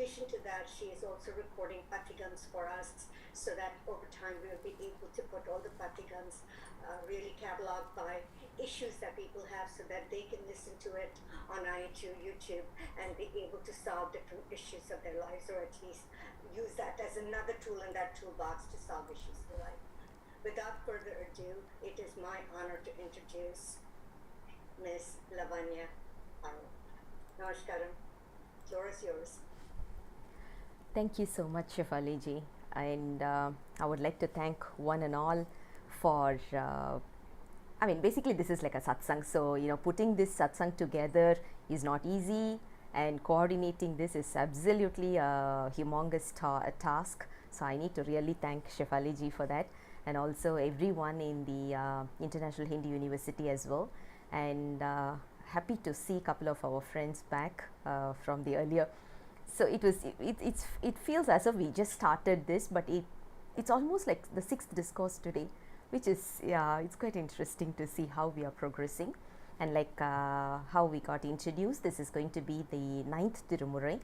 addition to that, she is also recording patigams for us so that over time we'll be able to put all the patigams really cataloged by issues that people have so that they can listen to it on iTunes, YouTube, and be able to solve different issues of their lives, or at least use that as another tool in that toolbox to solve issues in life. Without further ado, it is my honor to introduce Miss Lavanya Paro. Namaskaram. Floor is yours. Thank you so much, Shefali ji. And I would like to thank one and all for, basically this is like a satsang. So, putting this satsang together is not easy, and coordinating this is absolutely a humongous task. So, I need to really thank Shefali ji for that, and also everyone in the International Hindi University as well. And happy to see a couple of our friends back from the earlier. So it feels as if we just started this, but it's almost like the 6th discourse today, which is, it's quite interesting to see how we are progressing. And like how we got introduced, this is going to be the 9th thirumurai.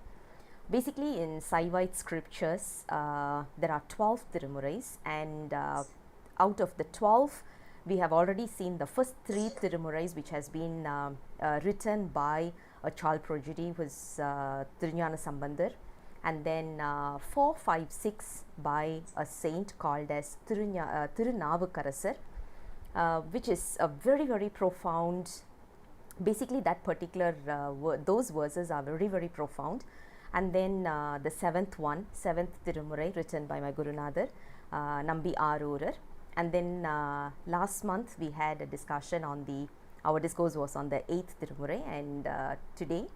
Basically in Saivite scriptures, there are 12 thirumurais, and out of the 12, we have already seen the first 3 thirumurais, which has been written by a child prodigy, was Thiruñana Sambandar, and then 4, 5, 6 by a saint called as Thirunavukarasar, which is a very, very profound. Basically, that particular those verses are very, very profound. And then the 7th Thirumurai, written by my Gurunadhar, Nambi Arurar. And then last month we had a discussion on our discourse was on the 8th Thirumurai, and today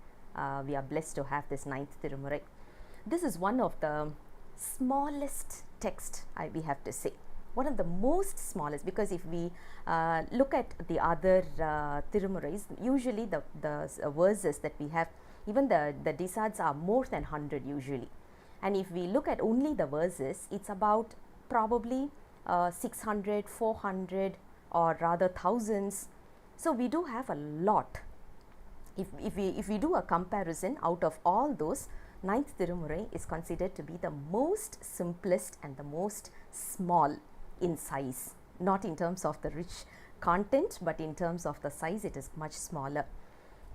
we are blessed to have this 9th Thirumurai. This is one of the smallest text, we have to say. One of the most smallest, because if we look at the other Thirumurais, usually the verses that we have, even the desads are more than 100 usually. And if we look at only the verses, it's about probably 600, 400, or rather thousands. So we do have a lot. If we do a comparison, out of all those, 9th Thirumurai is considered to be the most simplest and the most small in size, not in terms of the rich content, but in terms of the size, it is much smaller.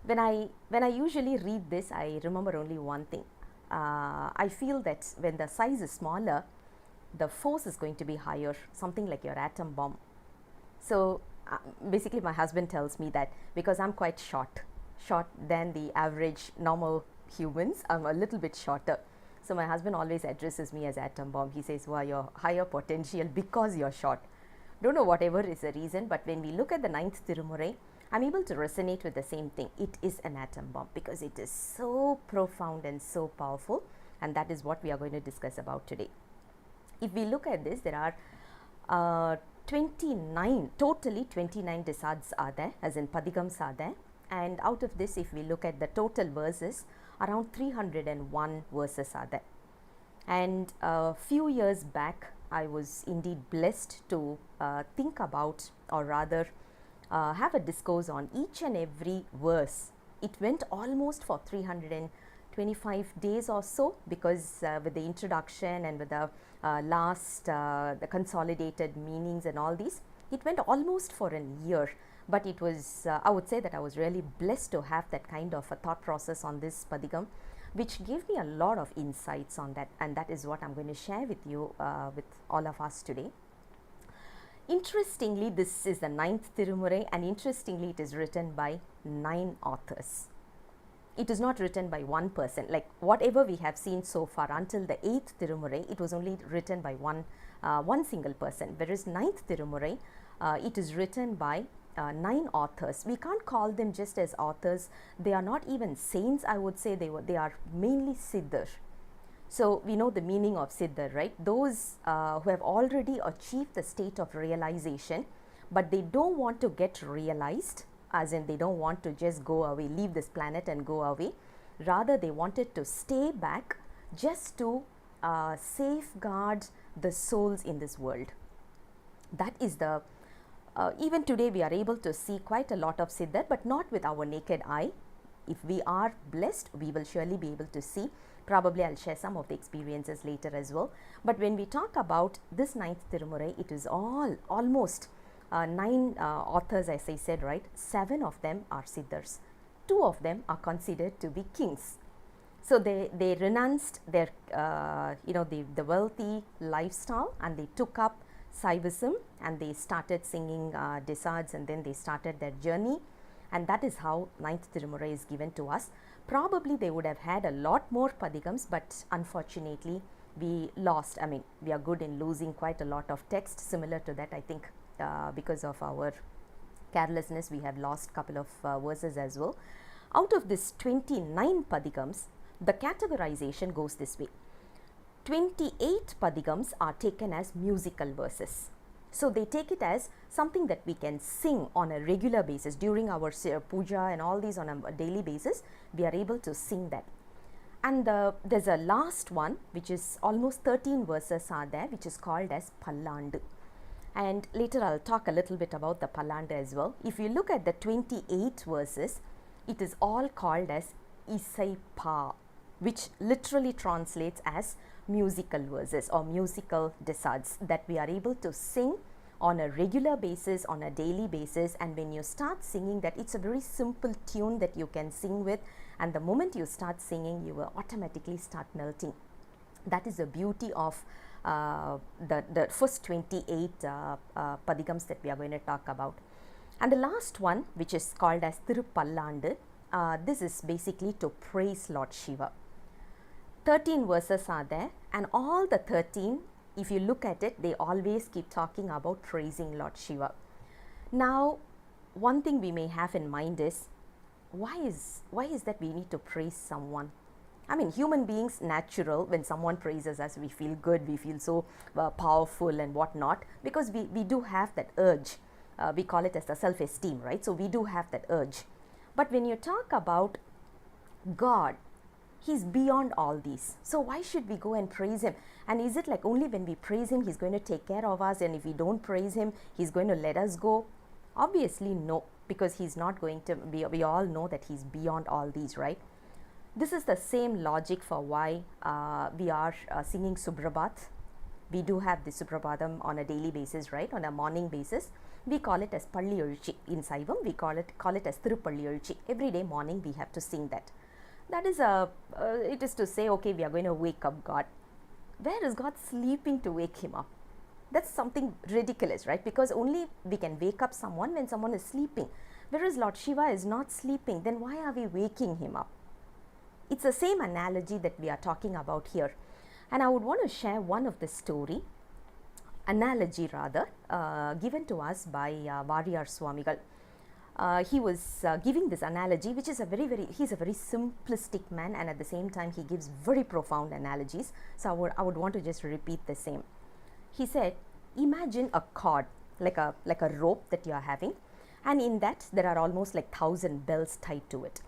When I usually read this, I remember only one thing. I feel that when the size is smaller, the force is going to be higher, something like your atom bomb. So basically my husband tells me that because I'm quite short than the average normal humans, I'm a little bit shorter. So my husband always addresses me as atom bomb. He says, wow, you're higher potential because you're short. Don't know whatever is the reason, but when we look at the 9th Thirumurai, I'm able to resonate with the same thing. It is an atom bomb because it is so profound and so powerful, and that is what we are going to discuss about today. If we look at this, there are 29 desads are there, as in padigams are there, and out of this, if we look at the total verses, around 301 verses are there. And a few years back, I was indeed blessed to think about, or rather have a discourse on each and every verse. It went almost for 325 days or so, because with the introduction and with the the consolidated meanings and all these, it went almost for a year. But it was, I would say that I was really blessed to have that kind of a thought process on this padigam, which gave me a lot of insights on that, and that is what I'm going to share with you, with all of us today. Interestingly, this is the 9th Thirumurai, and interestingly, it is written by 9 authors. It is not written by one person. Like whatever we have seen so far until the 8th Thirumurai, it was only written by one single person. Whereas 9th Thirumurai, it is written by 9 authors. We can't call them just as authors. They are not even saints, I would say. They are mainly Siddhar. So we know the meaning of Siddhar, right? Those who have already achieved the state of realization, but they don't want to get realized, as in they don't want to just go away, leave this planet and go away. Rather, they wanted to stay back just to safeguard the souls in this world. That is the even today we are able to see quite a lot of Siddhar, but not with our naked eye. if we are blessed, we will surely be able to see. Probably I'll share some of the experiences later as well. But when we talk about this ninth Thirumurai, it is almost 9 authors, as I said, right? 7 of them are Siddhars. 2 of them are considered to be kings. So they renounced their, the wealthy lifestyle, and they took up Saivism, and they started singing Desads, and then they started their journey. And that is how ninth Thirumurai is given to us. Probably they would have had a lot more Padigams, but unfortunately we lost. I mean, we are good in losing quite a lot of text. Similar to that, I think because of our carelessness, we have lost a couple of verses as well. Out of this 29 Padigams, the categorization goes this way. 28 Padigams are taken as musical verses. So they take it as something that we can sing on a regular basis during our puja and all these on a daily basis. We are able to sing that. And there's a last one, which is almost 13 verses are there, which is called as Pallandu. And later I'll talk a little bit about the Pallandu as well. If you look at the 28 verses, it is all called as Isai Pa, which literally translates as musical verses or musical desads that we are able to sing on a regular basis, on a daily basis. And when you start singing that, it's a very simple tune that you can sing with, and the moment you start singing, you will automatically start melting. That is the beauty of the first 28 Padigams that we are going to talk about. And the last one, which is called as Thiruppallandu, this is basically to praise Lord Shiva. 13 verses are there, and all the 13, if you look at it, they always keep talking about praising Lord Shiva. Now, one thing we may have in mind is, why is that we need to praise someone? I mean, human beings, natural, when someone praises us, we feel good, we feel so powerful and whatnot, because we do have that urge. We call it as the self-esteem, right? So we do have that urge. But when you talk about God, He's beyond all these. So why should we go and praise Him? And is it like only when we praise Him, He's going to take care of us, and if we don't praise Him, He's going to let us go? Obviously no, because He's not going to be, we all know that He's beyond all these, right? This is the same logic for why we are singing Suprabhat. We do have the Suprabhatam on a daily basis, right? On a morning basis. We call it as Palli Ezhuchi. In Saivam, we call it as Thiruppalli Ezhuchi. Every day morning we have to sing that. That is it is to say, okay, we are going to wake up God. Where is God sleeping to wake Him up? That's something ridiculous, right? Because only we can wake up someone when someone is sleeping. Whereas Lord Shiva is not sleeping, then why are we waking Him up? It's the same analogy that we are talking about here. And I would want to share one of the analogy rather, given to us by Variyar Swamigal. He was giving this analogy, which is he's a very simplistic man, and at the same time he gives very profound analogies. So I would want to just repeat the same. He said, imagine a cord, like a rope that you are having, and in that there are almost like 1,000 bells tied to it.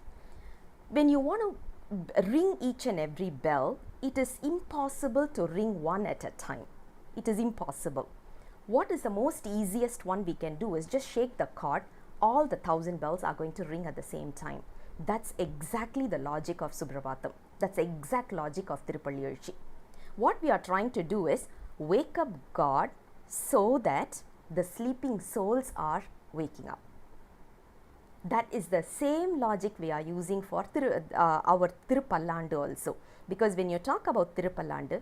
When you want to ring each and every bell, it is impossible to ring one at a time. It is impossible. What is the most easiest one we can do is just shake the cord. All the 1,000 bells are going to ring at the same time. That's exactly the logic of Suprabhatam. That's the exact logic of Thiruppalli Ezhuchi. What we are trying to do is wake up God so that the sleeping souls are waking up. That is the same logic we are using for our Thiruppallandu also. Because when you talk about Thiruppallandu,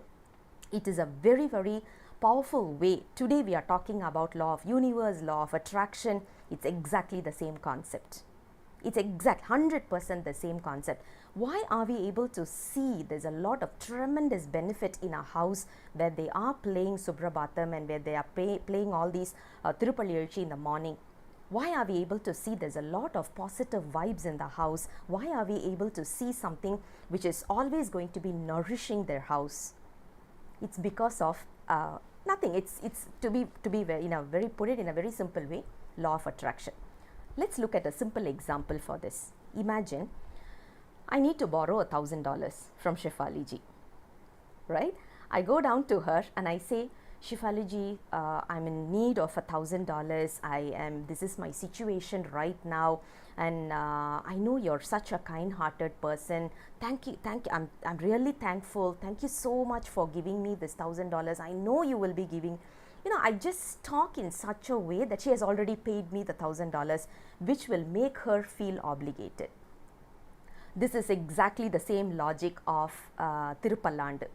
it is a very, very powerful way. Today we are talking about law of universe, law of attraction. It's exactly the same concept. It's 100% the same concept. Why are we able to see there's a lot of tremendous benefit in a house where they are playing Suprabhatam and where they are playing all these Thiruppalli Ezhuchi in the morning? Why are we able to see there's a lot of positive vibes in the house? Why are we able to see something which is always going to be nourishing their house? It's because of nothing. It's to be very put it in a very simple way, law of attraction. Let's look at a simple example for this. Imagine I need to borrow $1,000 from Shefali ji, right? I go down to her and I say, Shifaliji, I'm in need of $1,000. This is my situation right now, and I know you're such a kind-hearted person. Thank you. I'm really thankful. Thank you so much for giving me this $1,000. I know you will be giving. I just talk in such a way that she has already paid me the $1,000, which will make her feel obligated. This is exactly the same logic of Thiruppallandu.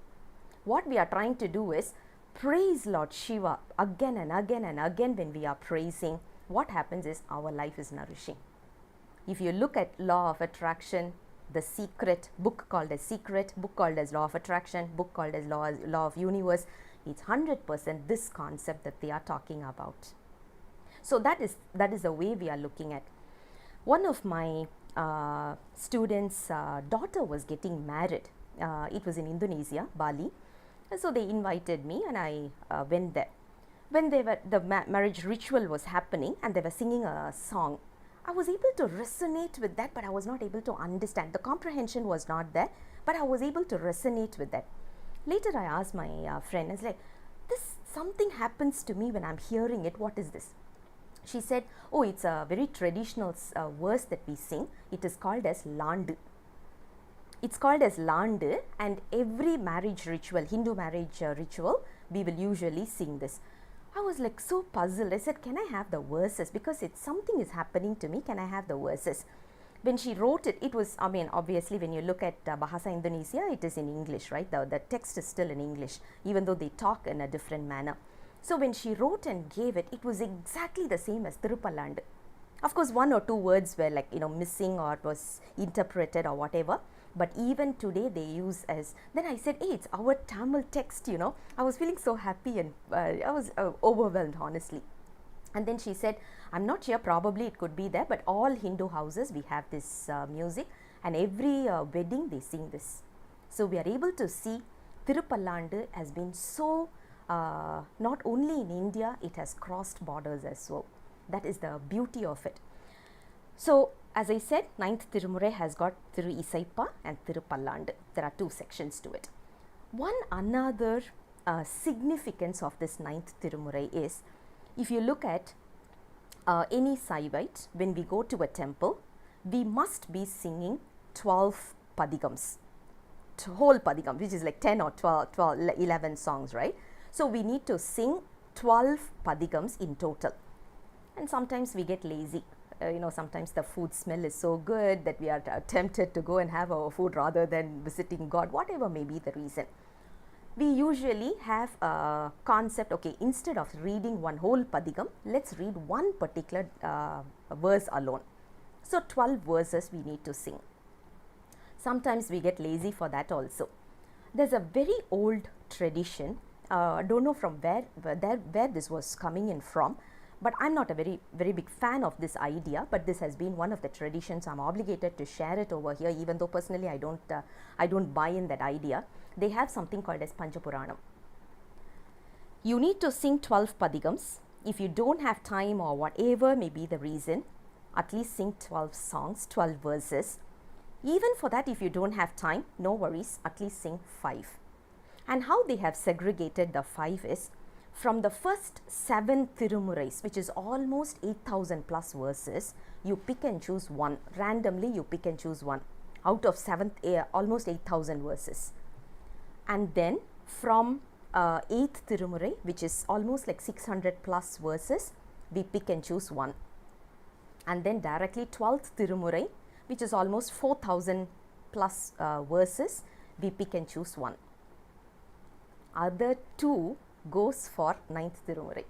What we are trying to do is praise Lord Shiva again and again and again. When we are praising, what happens is our life is nourishing. If you look at law of attraction, the secret, book called as secret, book called as law of attraction, book called as law of universe, it's 100% this concept that they are talking about. So that is the way we are looking at. One of my students' daughter was getting married. It was in Indonesia, Bali. And so they invited me, and I went there. When the marriage ritual was happening and they were singing a song, I was able to resonate with that, but I was not able to understand. The comprehension was not there, but I was able to resonate with that. Later I asked my friend, I was like, something happens to me when I'm hearing it. What is this? She said, oh, it's a very traditional verse that we sing. It is called as Landu. It's called as Landu, and every marriage ritual, Hindu marriage ritual, we will usually sing this. I was like so puzzled. I said, can I have the verses? Because something is happening to me. Can I have the verses? When she wrote it, it was, obviously when you look at Bahasa Indonesia, it is in English, right? The text is still in English, even though they talk in a different manner. So when she wrote and gave it, it was exactly the same as Thiruppallandu. Of course, one or two words were like, missing or it was interpreted or whatever. But even today they use as, then I said, hey, it's our Tamil text, I was feeling so happy, and I was overwhelmed, honestly. And then she said, I'm not sure, probably it could be there, but all Hindu houses, we have this music, and every wedding they sing this. So we are able to see Thiruppallandu has been so, not only in India, it has crossed borders as well. That is the beauty of it. So, as I said, 9th Thirumurai has got Thiruvisappa and Thiruppallandu. There are two sections to it. One another significance of this 9th Thirumurai is, if you look at any Saivite, when we go to a temple, we must be singing 12 padigams, whole padigam, which is like 10 or 12, 11 songs, right? So we need to sing 12 padigams in total. And sometimes we get lazy. Sometimes the food smell is so good that we are tempted to go and have our food rather than visiting God, whatever may be the reason. We usually have a concept, okay, instead of reading one whole padigam, let's read one particular verse alone. So 12 verses we need to sing. Sometimes we get lazy for that also. There's a very old tradition, I don't know from where this was coming in from, but I'm not a very big fan of this idea, but this has been one of the traditions. I'm obligated to share it over here, even though personally I don't buy in that idea. They have something called as Panchapuranam. You need to sing 12 padigams. If you don't have time or whatever may be the reason, at least sing 12 songs, 12 verses. Even for that, if you don't have time, no worries, at least sing 5. And how they have segregated the 5 is, from the first 7 Thirumurais, which is almost 8,000 plus verses, you pick and choose one. Randomly, you pick and choose one out of almost 8,000 verses. And then from 8th Thirumurai, which is almost like 600 plus verses, we pick and choose one. And then directly 12th Thirumurai, which is almost 4,000 plus verses, we pick and choose one. Other 2 goes for 9th Thirumurai.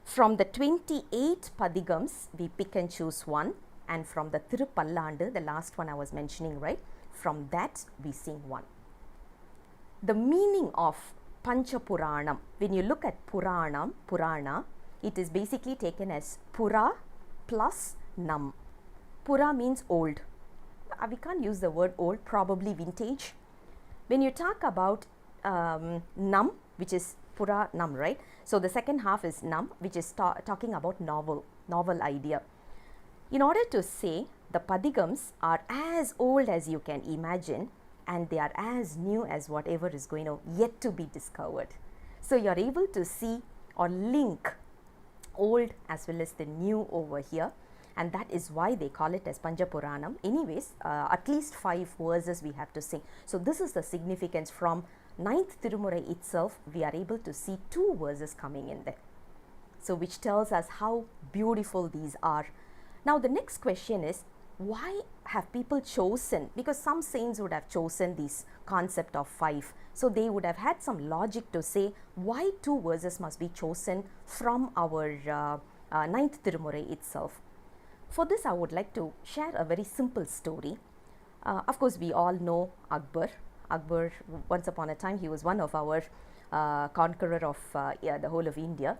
From the 28 padigams, we pick and choose one, and from the Thiruppallandu, the last one I was mentioning, right, from that we sing one. The meaning of Panchapuranam, when you look at Purana, it is basically taken as Pura plus Nam. Pura means old. We can't use the word old, probably vintage. When you talk about Nam, which is Pura Nam, right? So the second half is Nam, which is talking about novel idea. In order to say the padigams are as old as you can imagine, and they are as new as whatever is going to yet to be discovered. So you're able to see or link old as well as the new over here, and that is why they call it as Panjapuranam. Anyways, at least 5 verses we have to sing. So this is the significance. From 9th Thirumurai itself, we are able to see 2 verses coming in there. So which tells us how beautiful these are. Now the next question is, why have people chosen, because some saints would have chosen this concept of 5. So they would have had some logic to say why 2 verses must be chosen from our 9th Thirumurai itself. For this, I would like to share a very simple story. Of course, we all know Akbar. Akbar, once upon a time, he was one of our conqueror of the whole of India.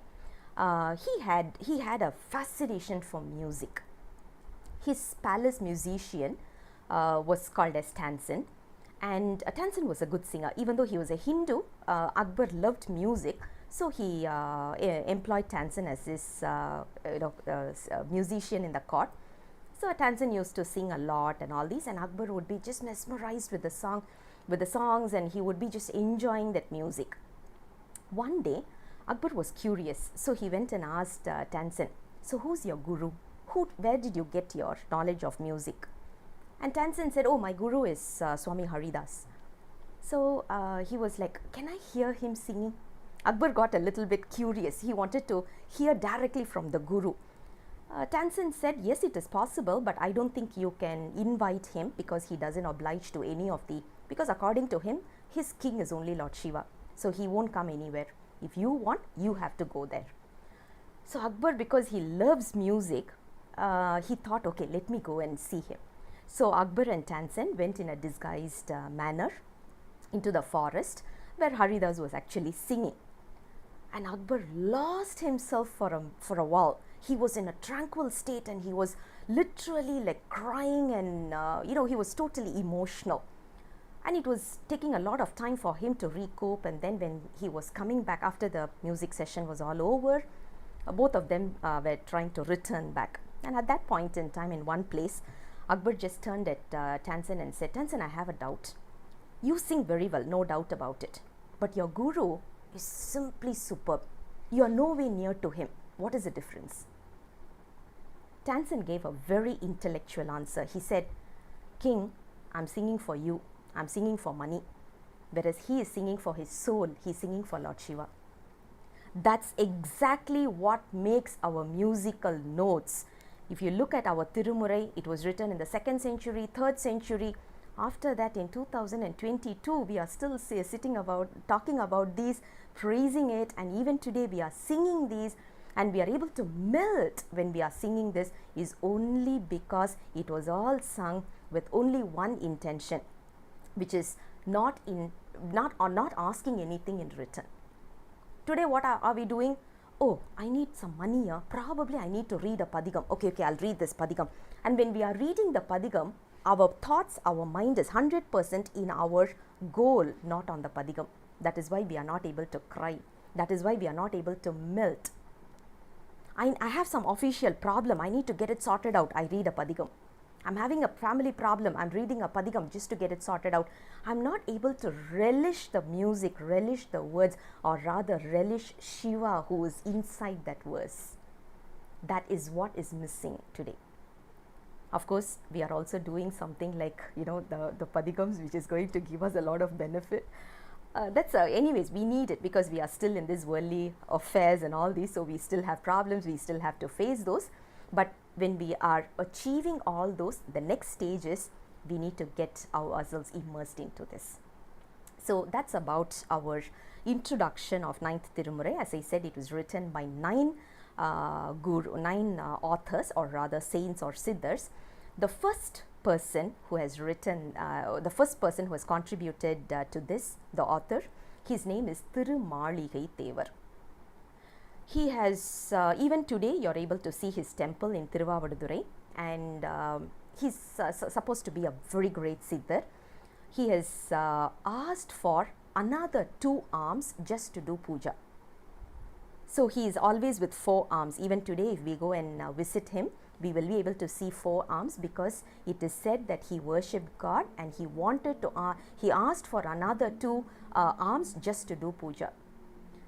He had a fascination for music. His palace musician was called as Tansen, and Tansen was a good singer. Even though he was a Hindu, Akbar loved music, so he employed Tansen as his musician in the court. So Tansen used to sing a lot and all these, and Akbar would be just mesmerized with the songs, and he would be just enjoying that music. One day, Akbar was curious, so he went and asked Tansen, "So who's your guru? Where did you get your knowledge of music?" And Tansen said, "Oh, my guru is Swami Haridas." So he was like, "Can I hear him singing?" Akbar got a little bit curious. He wanted to hear directly from the guru. Tansen said, "Yes, it is possible, but I don't think you can invite him because he doesn't oblige to any of because according to him, his king is only Lord Shiva. So he won't come anywhere. If you want, you have to go there." So Akbar, because he loves music, he thought, okay, let me go and see him. So Akbar and Tansen went in a disguised manner into the forest where Haridas was actually singing. And Akbar lost himself for a while. He was in a tranquil state, and he was literally like crying, and he was totally emotional. And it was taking a lot of time for him to recoup. And then when he was coming back after the music session was all over, both of them were trying to return back. And at that point in time, in one place, Akbar just turned at Tansen and said, "Tansen, I have a doubt. You sing very well, no doubt about it. But your guru is simply superb. You are no way near to him. What is the difference?" Tansen gave a very intellectual answer. He said, "King, I'm singing for you. I'm singing for money. Whereas he is singing for his soul. He's singing for Lord Shiva." That's exactly what makes our musical notes. If you look at our Thirumurai, it was written in the 2nd century, 3rd century. After that, in 2022, we are still talking about these, praising it, and even today we are singing these, and we are able to melt when we are singing this, is only because it was all sung with only one intention, which is not asking anything in return. Today, what are we doing? Oh, I need some money here. Probably I need to read a padigam. Okay, I'll read this padigam. And when we are reading the padigam, our thoughts, our mind is 100% in our goal, not on the padigam. That is why we are not able to cry. That is why we are not able to melt. I have some official problem. I need to get it sorted out. I read a padigam. I'm having a family problem. I'm reading a padigam just to get it sorted out. I'm not able to relish the music, relish the words, or rather relish Shiva who is inside that verse. That is what is missing today. Of course, we are also doing something like, the padigams, which is going to give us a lot of benefit. Anyways, we need it because we are still in this worldly affairs and all these, so we still have problems, we still have to face those. But when we are achieving all those, the next stage is we need to get ourselves immersed into this. So that's about our introduction of 9th Thirumurai. As I said, it was written by 9 authors, or rather saints or siddhars. The first person who has written, the first person who has contributed to this, the author, his name is Thirumaligai Thevar. He has, even today you are able to see his temple in Thiruvadurai, and he's supposed to be a very great siddhar. He has asked for another 2 arms just to do puja. So he is always with 4 arms. Even today, if we go and visit him, we will be able to see 4 arms, because it is said that he worshipped God and he asked for another 2 arms just to do puja.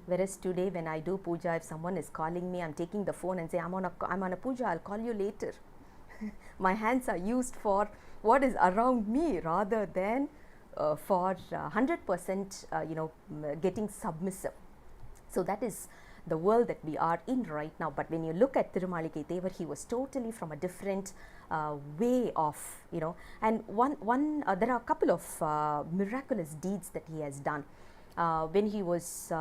Whereas today when I do puja, if someone is calling me, I'm taking the phone and say, I'm on a puja, I'll call you later. My hands are used for what is around me rather than for 100% getting submissive. So that is the world that we are in right now. But when you look at Tirumalikai Devar, he was totally from a different way of, and there are a couple of miraculous deeds that he has done. When he was,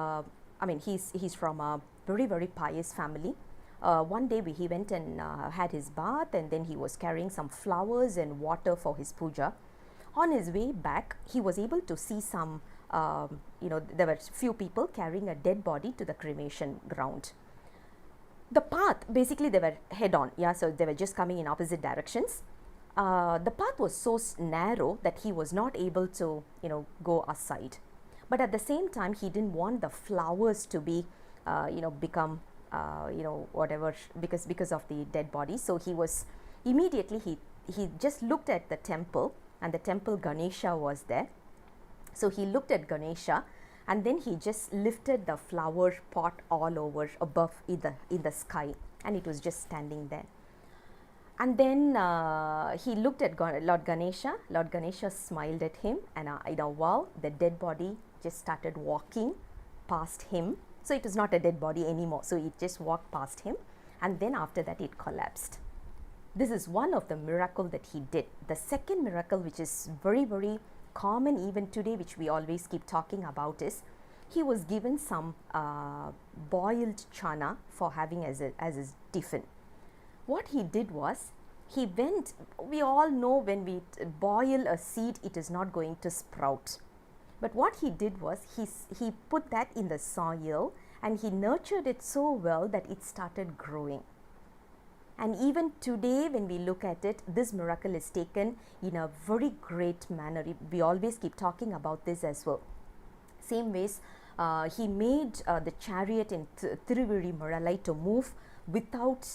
he's from a very, very pious family. One day he went and had his bath, and then he was carrying some flowers and water for his puja. On his way back, he was able to see some, there were few people carrying a dead body to the cremation ground. The path, basically they were head on, so they were just coming in opposite directions. The path was so narrow that he was not able to, go aside. But at the same time, he didn't want the flowers to be, become, whatever, because of the dead body. So he was immediately, he just looked at the temple, and the temple Ganesha was there. So he looked at Ganesha, and then he just lifted the flower pot all over above in the sky, and it was just standing there. And then he looked at Lord Ganesha. Lord Ganesha smiled at him, and wow, the dead body just started walking past him. So it was not a dead body anymore. So it just walked past him, and then after that it collapsed. This is one of the miracles that he did. The second miracle, which is very, very common even today, which we always keep talking about, is he was given some boiled chana for having as his tiffin. What he did was, he went, we all know when we boil a seed, it is not going to sprout. But what he did was, he put that in the soil, and he nurtured it so well that it started growing. And even today when we look at it, this miracle is taken in a very great manner. We always keep talking about this as well. Same ways, he made the chariot in Thiruvisappa to move without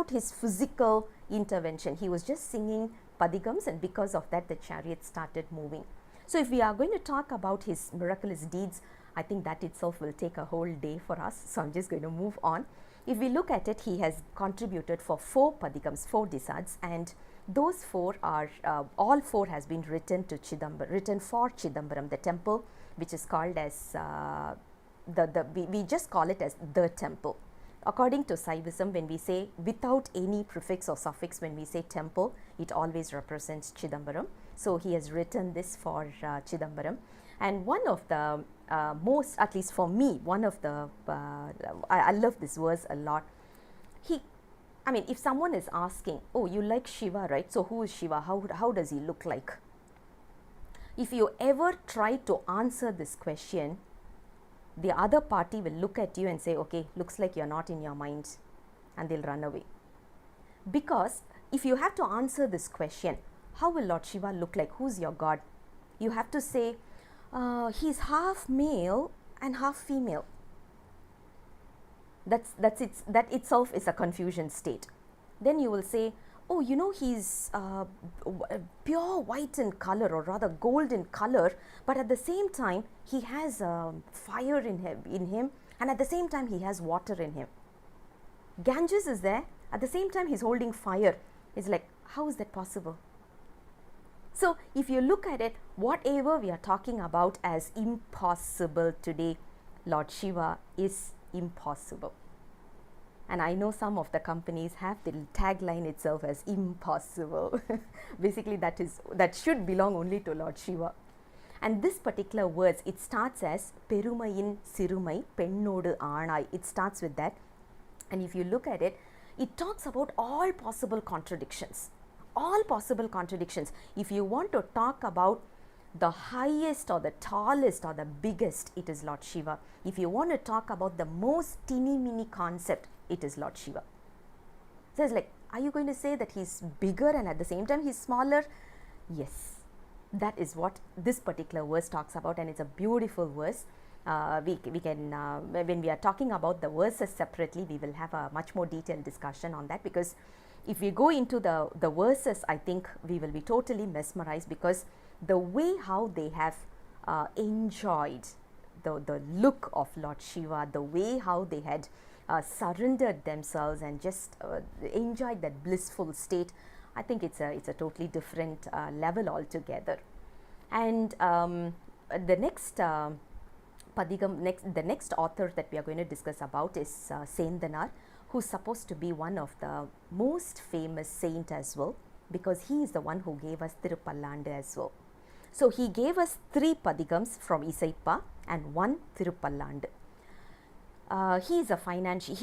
his physical intervention. He was just singing padigams, and because of that the chariot started moving. So if we are going to talk about his miraculous deeds, I think that itself will take a whole day for us. So I'm just going to move on. If we look at it, he has contributed for 4 padigams, 4 disads, and those 4 are, all 4 has been written for Chidambaram, the temple, which is called as, we just call it as the temple. According to Saivism, when we say without any prefix or suffix, when we say temple, it always represents Chidambaram. So he has written this for Chidambaram. And one of the most, at least for me, one of the, I love this verse a lot. If someone is asking, oh, you like Shiva, right? So who is Shiva? How does he look like? If you ever try to answer this question, the other party will look at you and say, okay, looks like you're not in your mind, and they'll run away. Because if you have to answer this question, how will Lord Shiva look like? Who's your God? You have to say, he's half male and half female. That itself is a confusion state. Then you will say, oh, he's pure white in color, or rather gold in color, but at the same time he has fire in him, and at the same time he has water in him. Ganges is there, at the same time he's holding fire. It's like, how is that possible? So if you look at it, whatever we are talking about as impossible today, Lord Shiva is impossible. And I know some of the companies have the tagline itself as impossible. Basically that should belong only to Lord Shiva. And this particular words, it starts as Perumayin Sirumai Pennodu Aanai. It starts with that. And if you look at it, it talks about all possible contradictions. All possible contradictions. If you want to talk about the highest or the tallest or the biggest, it is Lord Shiva. If you want to talk about the most teeny mini concept, it is Lord Shiva. So it's like, are you going to say that he's bigger and at the same time he's smaller? Yes, that is what this particular verse talks about, and it's a beautiful verse. We can, when we are talking about the verses separately, we will have a much more detailed discussion on that, because if we go into the verses, I think we will be totally mesmerized, because the way how they have enjoyed the look of Lord Shiva, the way how they had surrendered themselves and just enjoyed that blissful state, I think it's a totally different level altogether. And the next the next author that we are going to discuss about is Sendanar, who's supposed to be one of the most famous saint as well, because he is the one who gave us Thiruppallandu as well. So he gave us 3 Padigams from Isaipa and 1 Thiruppallandu. He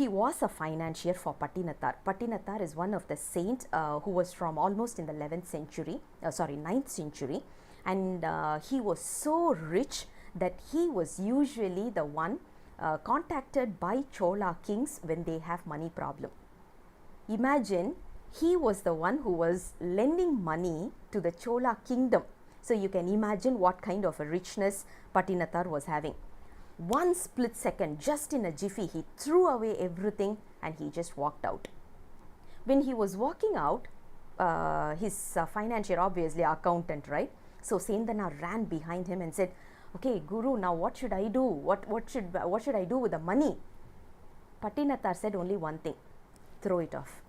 was a financier for Patinathar. Patinathar is one of the saint who was from almost in the 9th century, and he was so rich that he was usually the one contacted by Chola kings when they have money problem. Imagine, he was the one who was lending money to the Chola kingdom. So you can imagine what kind of a richness Patinathar was having. One split second, just in a jiffy, he threw away everything and he just walked out. When he was walking out, his financier, obviously accountant, right? So Sendana ran behind him and said, "Okay, Guru, now what should I do? What should I do with the money?" Patinathar said only one thing: throw it off.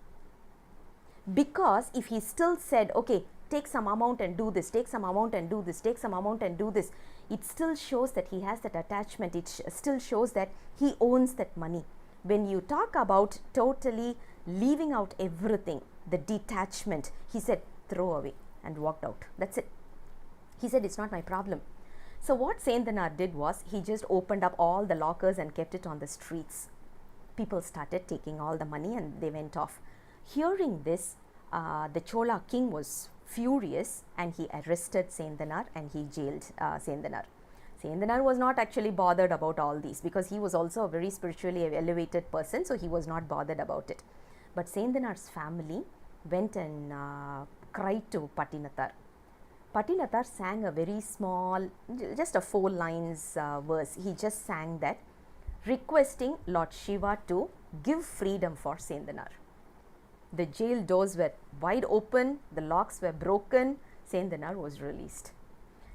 Because if he still said, "Okay, take some amount and do this, take some amount and do this, take some amount and do this," it still shows that he has that attachment. It still shows that he owns that money. When you talk about totally leaving out everything, the detachment, he said, throw away, and walked out. That's it. He said, it's not my problem. So what Sendanar did was, he just opened up all the lockers and kept it on the streets. People started taking all the money and they went off. Hearing this, the Chola king was furious and he arrested Sendanar and he jailed Sendanar. Sendanar was not actually bothered about all these because he was also a very spiritually elevated person, so he was not bothered about it. But Sendanar's family went and cried to Patinathar. Patinathar sang a very small, just a 4 lines verse. He just sang that, requesting Lord Shiva to give freedom for Sendanar. The jail doors were wide open, the locks were broken, Sendanar was released.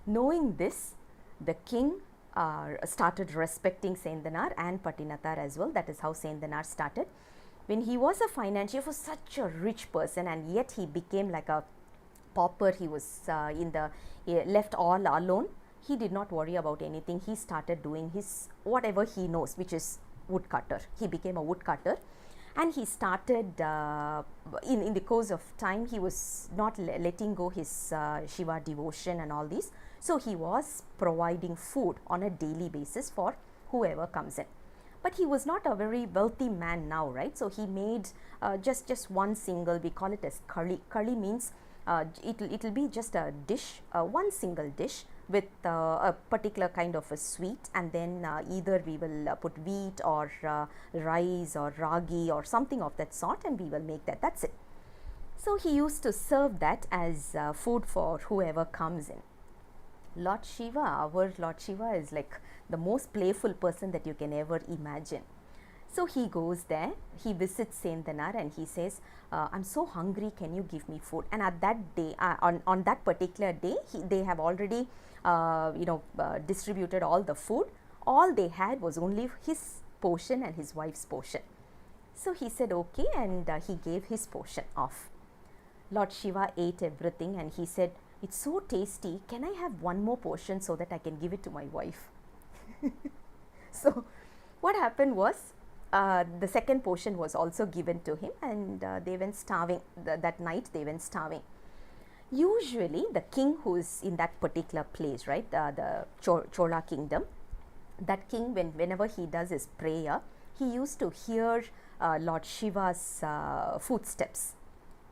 Knowing this, the king started respecting Sendanar and Patinathar as well. That is how Sendanar started. When he was a financier, he was such a rich person, and yet he became like a pauper. He was left all alone. He did not worry about anything. He started doing his whatever he knows, which is woodcutter. He became a woodcutter. And he started, in the course of time, he was not letting go his Shiva devotion and all these. So he was providing food on a daily basis for whoever comes in. But he was not a very wealthy man now, right? So he made just one single, we call it as curry. Curry means it'll be just a dish, one single dish with a particular kind of a sweet, and then either we will put wheat or rice or ragi or something of that sort, and we will make that. That's it. So he used to serve that as food for whoever comes in. Lord Shiva, our Lord Shiva, is like the most playful person that you can ever imagine. So he goes there, he visits Sendanar and he says, I'm so hungry, can you give me food? And at that day, on that particular day, they have already distributed all the food. All they had was only his portion and his wife's portion. So he said okay, and he gave his portion off. Lord Shiva ate everything and he said, it's so tasty, can I have one more portion so that I can give it to my wife? So what happened was, the second portion was also given to him, and they went starving. That night they went starving. Usually the king who is in that particular place, right, the Chola kingdom, that king, whenever he does his prayer, he used to hear Lord Shiva's footsteps.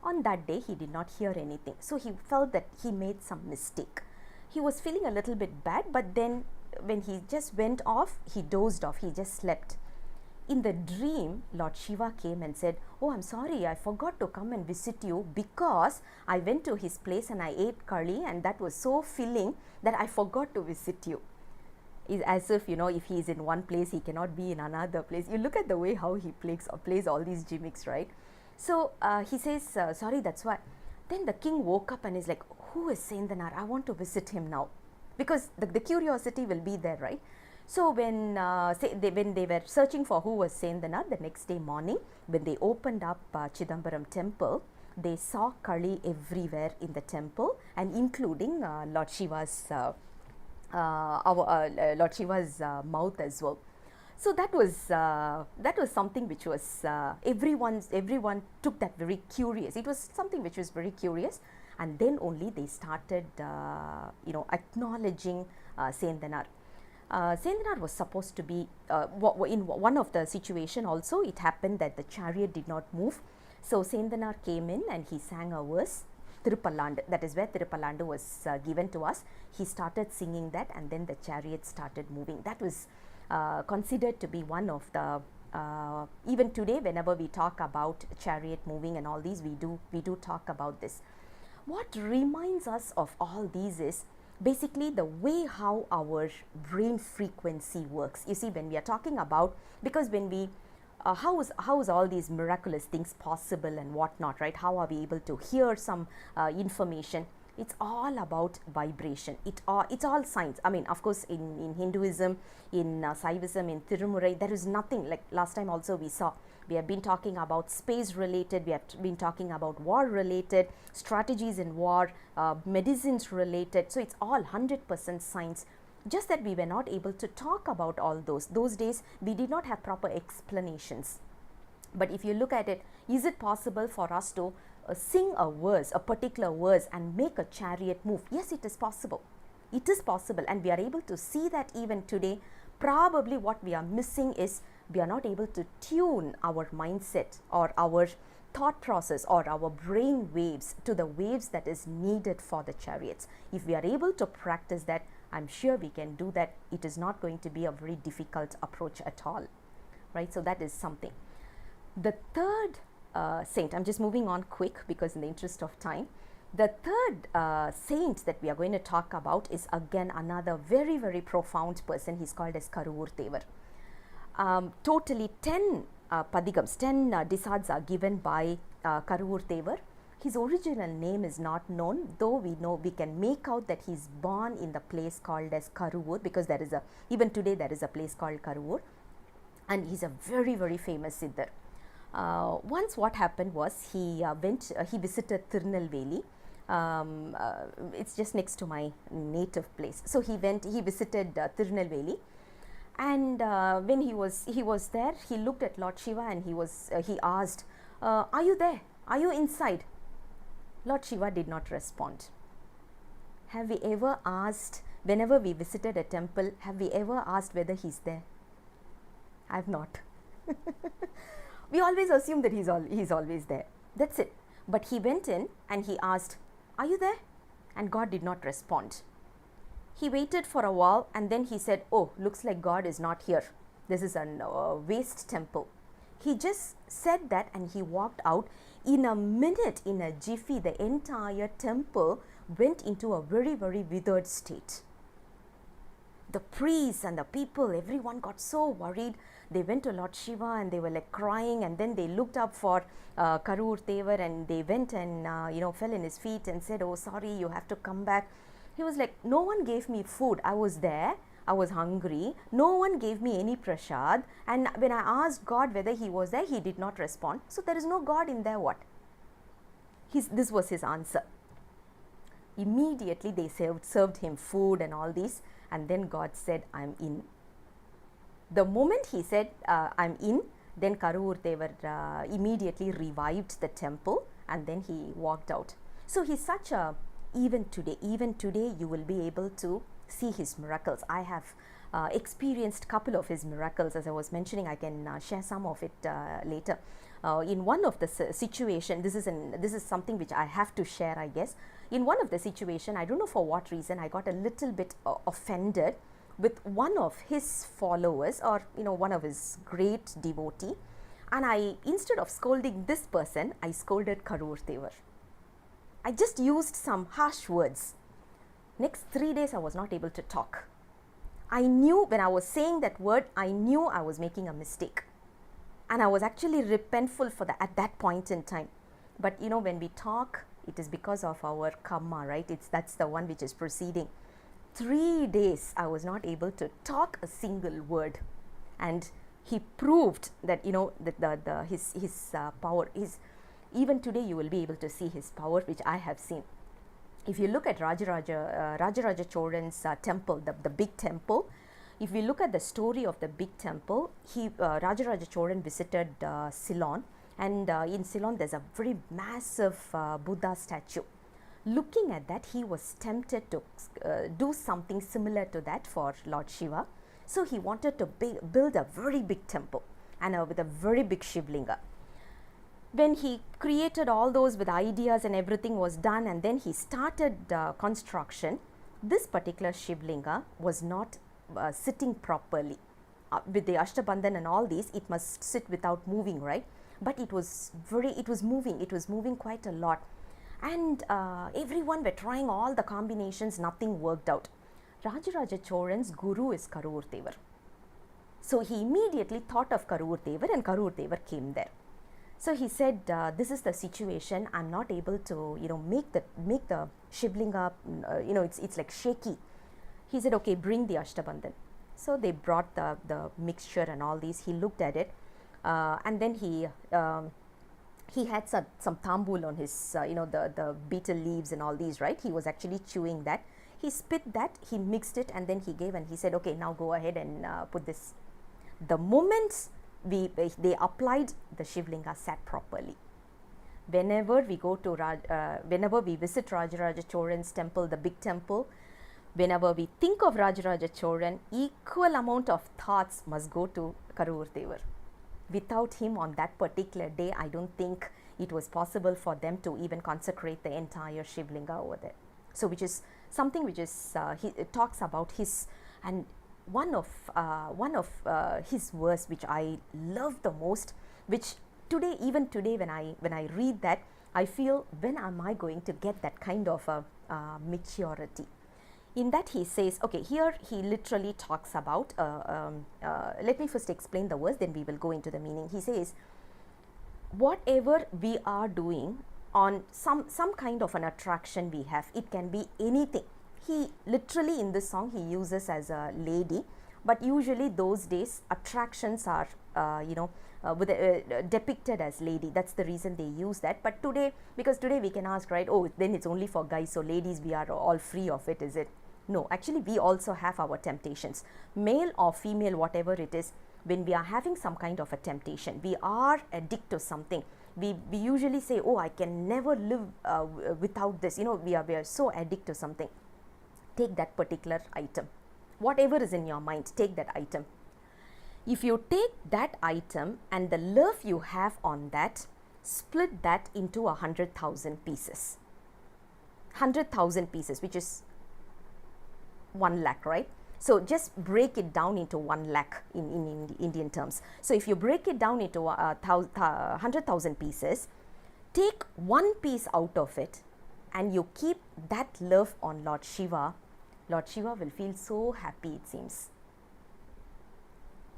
On that day he did not hear anything, so he felt that he made some mistake. He was feeling a little bit bad, but then when he just went off, he dozed off, he just slept. In the dream, Lord Shiva came and said, oh, I'm sorry, I forgot to come and visit you because I went to his place and I ate curry and that was so filling that I forgot to visit you. It's as if, if he is in one place, he cannot be in another place. You look at the way how he plays all these gimmicks, right? So he says, sorry, that's why. Then the king woke up and is like, who is Sendanar? I want to visit him now. Because the curiosity will be there, right? So when they were searching for who was Sendanar, the next day morning, when they opened up Chidambaram temple, they saw Kali everywhere in the temple, and including Lord Shiva's Lord Shiva's mouth as well. So that was something which was everyone took that very curious. It was something which was very curious, and then only they started acknowledging Sendanar. Sendanar was supposed to be in one of the situation also. It happened that the chariot did not move, so Sendanar came in and he sang a verse, Thiruppallandu. That is where Thiruppallandu was given to us. He started singing that, and then the chariot started moving. That was considered to be one of the even today, whenever we talk about chariot moving and all these, we do talk about this. What reminds us of all these is basically the way how our brain frequency works. You see, when we are talking about, because when we how is all these miraculous things possible and whatnot, right? How are we able to hear some information? It's all about vibration. It's all science. I mean, of course, in Hinduism, in Saivism, in Thirumurai, there is nothing like last time also we saw. We have been talking about space related, we have been talking about war related, strategies in war, medicines related. So it's all 100% science. Just that we were not able to talk about all those. Those days, we did not have proper explanations. But if you look at it, is it possible for us to sing a verse, a particular verse, and make a chariot move? Yes, it is possible. It is possible, and we are able to see that even today. Probably what we are missing is we are not able to tune our mindset or our thought process or our brain waves to the waves that is needed for the chariots. If we are able to practice that, I'm sure we can do that. It is not going to be a very difficult approach at all, right? So that is something. The third saint, I'm just moving on quick because in the interest of time. The third saint that we are going to talk about is again another very, very profound person. He's called as Karuvur Thevar. Totally 10 padigams, 10 disads are given by Karuvur Thevar. His original name is not known, though we can make out that he's born in the place called as Karuvur, because even today there is a place called Karuvur, and he's a very, very famous Siddhar. Once what happened was he visited Tirunelveli. It's just next to my native place. So he visited Tirunelveli, and when he was there, he looked at Lord Shiva and he asked, "Are you there? Are you inside?" Lord Shiva did not respond. Have we ever asked, whenever we visited a temple, have we ever asked whether he's there? I have not. We always assume that he's always there. That's it. But he went in and he asked, "Are you there?" And God did not respond. He waited for a while and then he said, "Oh, looks like God is not here. This is a waste temple." He just said that and he walked out. In a minute, in a jiffy, the entire temple went into a very, very withered state. The priests and the people, everyone got so worried. They went to Lord Shiva and they were like crying, and then they looked up for Karuvur Thevar and they went and fell in his feet and said, "Oh, sorry, you have to come back." He was like, "No one gave me food. I was there. I was hungry. No one gave me any prasad. And when I asked God whether he was there, he did not respond. So there is no God in there, what?" This was his answer. Immediately they served him food and all this, and then God said, "I'm in." The moment he said, "I'm in," then Karuvur Thevar immediately revived the temple and then he walked out. So he's such a, even today you will be able to see his miracles. I have experienced couple of his miracles. As I was mentioning, I can share some of it later. In one of the situation, this is something which I have to share, I guess. In one of the situation, I don't know for what reason, I got a little bit offended with one of his followers, or one of his great devotee, and instead of scolding this person, I scolded Karuvur Thevar. I just used some harsh words. Next 3 days I was not able to talk. I knew when I was saying that word, I knew I was making a mistake, and I was actually repentful for that at that point in time. But when we talk, it is because of our karma, right? That's the one which is proceeding. 3 days I was not able to talk a single word, and he proved that, you know, that his power is, even today you will be able to see his power, which I have seen. If you look at Rajaraja Cholan's temple, the big temple, if we look at the story of the big temple, Rajaraja Cholan visited Ceylon, and in Ceylon there's a very massive Buddha statue. Looking at that, he was tempted to do something similar to that for Lord Shiva. So he wanted to build a very big temple and with a very big Shivlinga. When he created all those with ideas and everything was done, and then he started construction, this particular Shivlinga was not sitting properly. With the Ashtabandhan and all these, it must sit without moving, right? But it was moving quite a lot. And everyone were trying all the combinations, nothing worked out. Rajaraja Cholan's guru is Karur Devar. So he immediately thought of Karur Devar, and Karur Devar came there. So he said, this is the situation, I'm not able to, you know, make the Shivlinga, you know, it's like shaky. He said, okay, bring the Ashtabandhan. So they brought the mixture and all these. He looked at it, and then he had some tambul on his, you know, the betel leaves and all these, right? He was actually chewing that. He spit that, he mixed it, and then he gave, and he said, okay, now go ahead and put this. The moment they applied, the Shivlinga sat properly. Whenever we go to whenever we visit Rajaraja Cholan's temple, the big temple, whenever we think of Rajaraja Cholan, equal amount of thoughts must go to Karur Devar. Without him on that particular day, I don't think it was possible for them to even consecrate the entire Shivlinga over there. So which is something which is, it talks about his, and one of his verse which I love the most, which today, even today when I read that, I feel, when am I going to get that kind of a maturity? In that he says, okay, here he literally talks about, let me first explain the verse, then we will go into the meaning. He says, whatever we are doing on some kind of an attraction we have, it can be anything. He literally, in this song, he uses as a lady, but usually those days attractions are, depicted as lady. That's the reason they use that. But today, because today we can ask, right, oh, then it's only for guys, so ladies, we are all free of it, is it? No, actually we also have our temptations, male or female, whatever it is. When we are having some kind of a temptation, we are addicted to something. We usually say, oh, I can never live without this. You know, we are so addicted to something. Take that particular item, whatever is in your mind, take that item. If you take that item and the love you have on that, split that into 100,000 pieces. 100,000 pieces, which is 1 lakh, right? So just break it down into 1 lakh in Indian terms. So if you break it down into 100,000 pieces, take one piece out of it and you keep that love on Lord Shiva. Lord Shiva will feel so happy, it seems.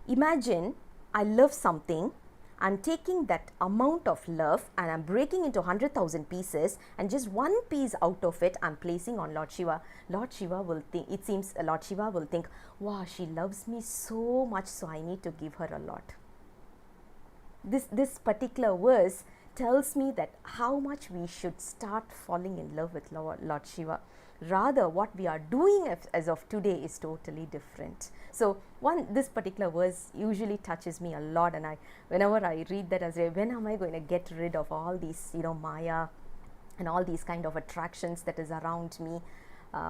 Imagine I love something, I'm taking that amount of love and I'm breaking into 100,000 pieces, and just one piece out of it I'm placing on Lord Shiva. Lord Shiva will think, it seems Lord Shiva will think, wow, she loves me so much, so I need to give her a lot. This particular verse tells me that how much we should start falling in love with Lord Shiva. Rather, what we are doing as of today is totally different. So this particular verse usually touches me a lot, and whenever I read that, I say, when am I going to get rid of all these, Maya and all these kind of attractions that is around me,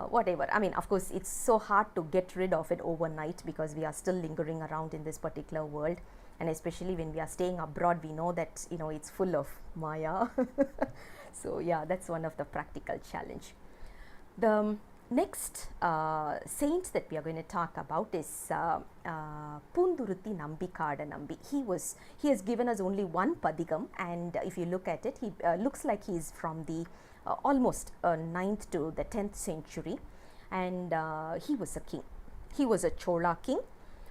whatever. I mean, of course, it's so hard to get rid of it overnight because we are still lingering around in this particular world, and especially when we are staying abroad, we know that, it's full of Maya. So yeah, that's one of the practical challenge. The next saint that we are going to talk about is Punduruthi Nambi Kadanambi. He has given us only one padigam, and if you look at it, he looks like he is from the almost 9th to the 10th century, and he was a king. He was a Chola king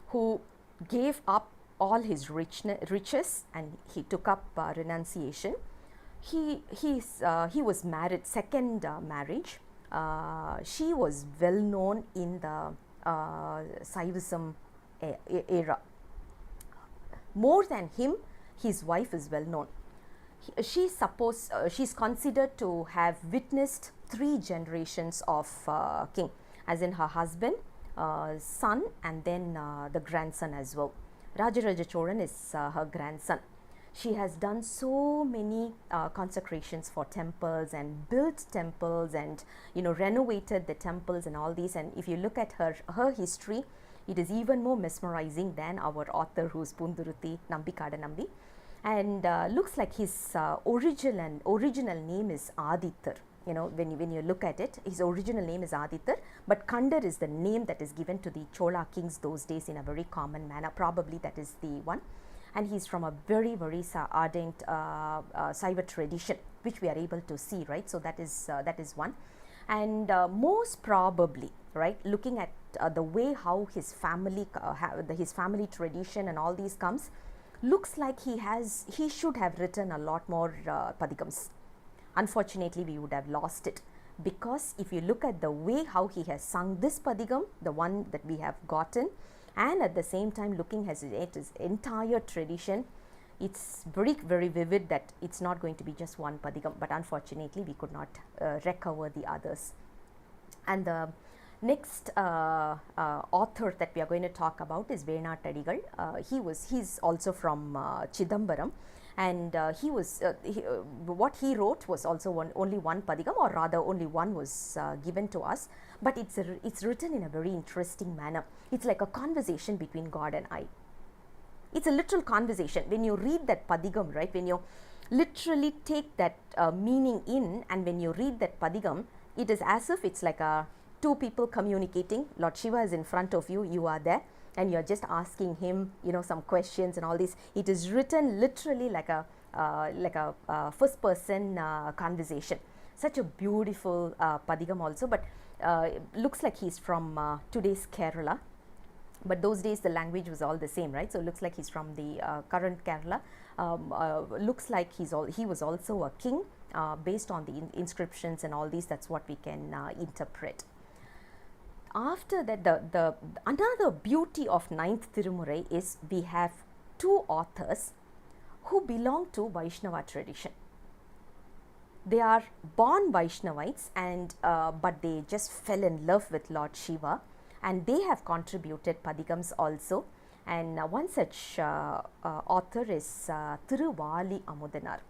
who gave up all his riches and he took up renunciation. He was married, second marriage. she was well known in the Saivism era. More than him, his wife is well known. She's considered to have witnessed 3 generations of king, as in her husband, son, and then the grandson as well. Rajaraja Cholan is her grandson. She has done so many consecrations for temples and built temples and renovated the temples and all these. And if you look at her history, it is even more mesmerizing than our author, who's Punduruthi Nambi Kadanambi. And looks like his original name is Adithar. When you look at it, his original name is Adithar, but Kandar is the name that is given to the Chola kings those days in a very common manner. Probably that is the one. And he's from a very, very ardent Saiva tradition, which we are able to see, right? So that is one. And most probably, right, looking at the way how his family, his family tradition and all these comes, looks like he should have written a lot more padigams. Unfortunately, we would have lost it, because if you look at the way how he has sung this padigam, the one that we have gotten, and at the same time looking at his entire tradition, it's very, very vivid that it's not going to be just one padigam, but unfortunately we could not recover the others. And the next author that we are going to talk about is Venat Adigal. He's also from Chidambaram, and what he wrote was also only one padigam, or rather only one was given to us, but it's written in a very interesting manner. It's like a conversation between God and I. It's a literal conversation. When you read that padigam, right, when you literally take that meaning in, and when you read that padigam, it is as if it's like two people communicating. Lord Shiva is in front of you, you are there, and you're just asking him, some questions and all this. It is written literally like a first person conversation. Such a beautiful padigam also, but looks like he's from today's Kerala. But those days the language was all the same, right? So it looks like he's from the current Kerala. Looks like he was also a king based on the inscriptions and all these. That's what we can interpret. After that, the another beauty of 9th Thirumurai is we have 2 authors who belong to Vaishnava tradition. They are born Vaishnavites, and but they just fell in love with Lord Shiva, and they have contributed padigams also. And one such author is Thiruvali Amudanar.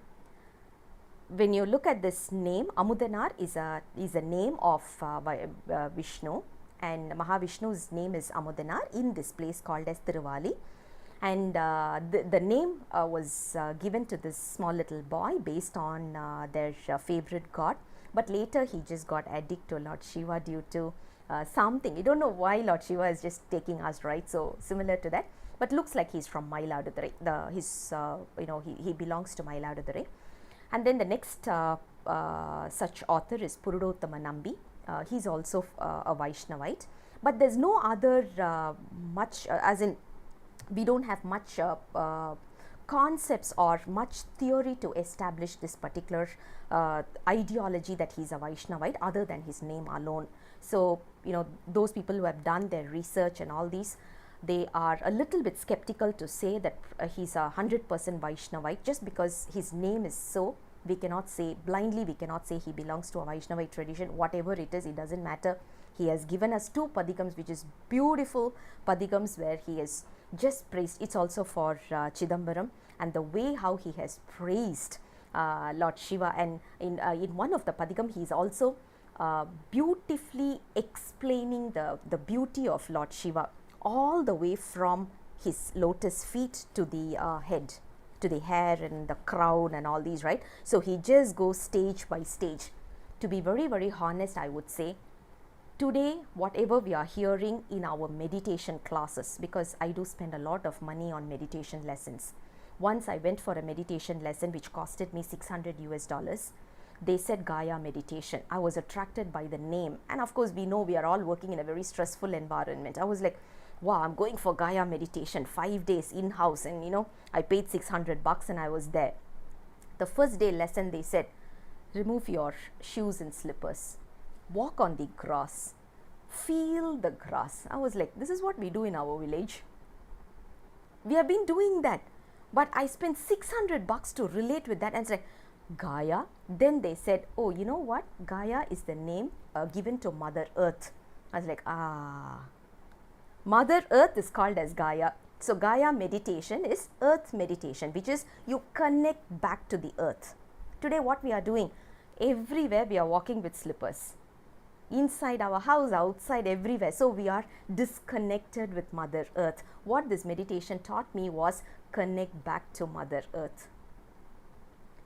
When you look at this name, Amudanar is a name of Vishnu, and Mahavishnu's name is Amudanar in this place called as Thiruvali. And the name was given to this small little boy based on their favorite god, but later he just got addicted to Lord Shiva due to something. We don't know why Lord Shiva is just taking us, right? So similar to that, but looks like he's from Mailadurai. He belongs to Mailadurai. And then the next such author is Purudottama Nambi. He's also a Vaishnavite, but there's no other much as in we don't have much concepts or much theory to establish this particular ideology that he's a Vaishnavite other than his name alone. So those people who have done their research and all these, they are a little bit skeptical to say that he's a 100% Vaishnavite. Just because his name is so, we cannot say blindly, we cannot say he belongs to a Vaishnavite tradition. Whatever it is, it doesn't matter. He has given us 2 padigams, which is beautiful padigams where he has just praised. It's also for Chidambaram, and the way how he has praised Lord Shiva, and in one of the padigam he is also beautifully explaining the beauty of Lord Shiva, all the way from his lotus feet to the head, to the hair and the crown and all these, right? So he just goes stage by stage. To be very, very honest, I would say today whatever we are hearing in our meditation classes, because I do spend a lot of money on meditation lessons. Once I went for a meditation lesson which costed me $600. They said Gaya meditation. I was attracted by the name, and of course we know we are all working in a very stressful environment. I was like, wow, I'm going for Gaya meditation, 5 days in-house, and I paid $600 and I was there. The first day lesson they said, remove your shoes and slippers. walk on the grass, feel the grass. I was like, this is what we do in our village. We have been doing that, but I spent $600 to relate with that, and it's like, Gaia. Then they said, oh, you know what? Gaia is the name given to Mother Earth. I was like, Mother Earth is called as Gaia. So Gaia meditation is earth meditation, which is you connect back to the earth. Today what we are doing, everywhere we are walking with slippers. Inside our house, outside, everywhere. So we are disconnected with Mother Earth. What this meditation taught me was connect back to Mother Earth.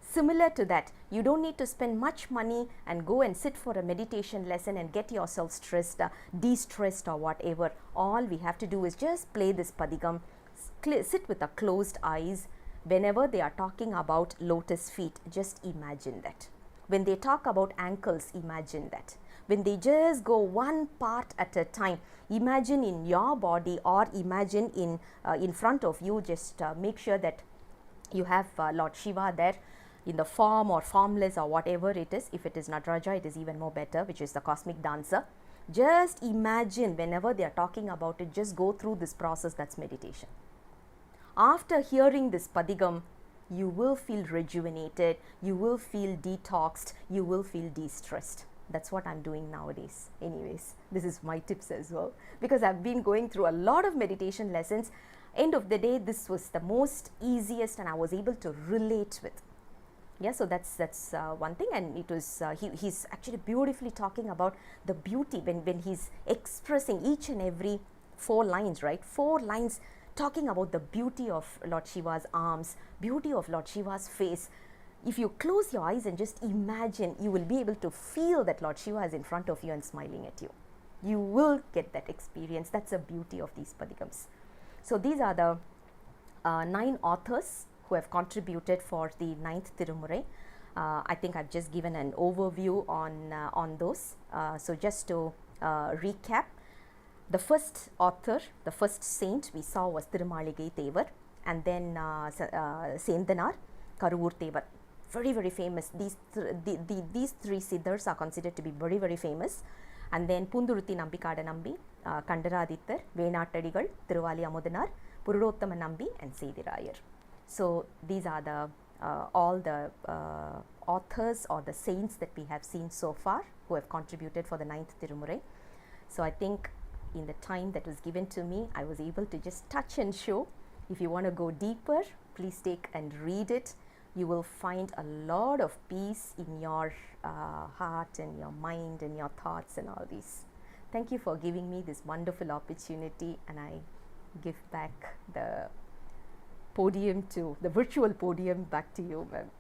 Similar to that, you don't need to spend much money and go and sit for a meditation lesson and get yourself stressed, de-stressed or whatever. All we have to do is just play this padigam, sit with a closed eyes. Whenever they are talking about lotus feet, just imagine that. When they talk about ankles, imagine that. When they just go one part at a time, imagine in your body or imagine in front of you. Just make sure that you have Lord Shiva there in the form or formless or whatever it is. If it is Nataraja, it is even more better, which is the cosmic dancer. Just imagine whenever they are talking about it, just go through this process. That's meditation. After hearing this padigam, you will feel rejuvenated, you will feel detoxed, you will feel de-stressed. That's what I'm doing nowadays. Anyways, this is my tips as well, because I've been going through a lot of meditation lessons. End of the day, this was the most easiest and I was able to relate with. Yeah, so that's one thing, and it was he's actually beautifully talking about the beauty when he's expressing each and every 4 lines, right? 4 lines talking about the beauty of Lord Shiva's arms, beauty of Lord Shiva's face. If you close your eyes and just imagine, you will be able to feel that Lord Shiva is in front of you and smiling at you. You will get that experience. That's the beauty of these padigams. So these are the 9 authors who have contributed for the 9th Thirumurai. I think I've just given an overview on those. So just to recap, the first author, the first saint we saw was Tirumaligai Thevar, and then Sendanar, Karuvur Thevar. Very, very famous. These 3 siddhars are considered to be very, very famous. And then Punduruthi Nambi Kadanambi, Kandaradithar, Venattadigal, Tiruvali Amudanar, Purudottama Nambi, and Sedirayar. So these are the all the authors or the saints that we have seen so far who have contributed for the 9th Thirumurai. So I think in the time that was given to me, I was able to just touch and show. If you want to go deeper, please take and read it. You will find a lot of peace in your heart and your mind and your thoughts and all these. Thank you for giving me this wonderful opportunity, and I give back the podium to the virtual podium back to you, ma'am.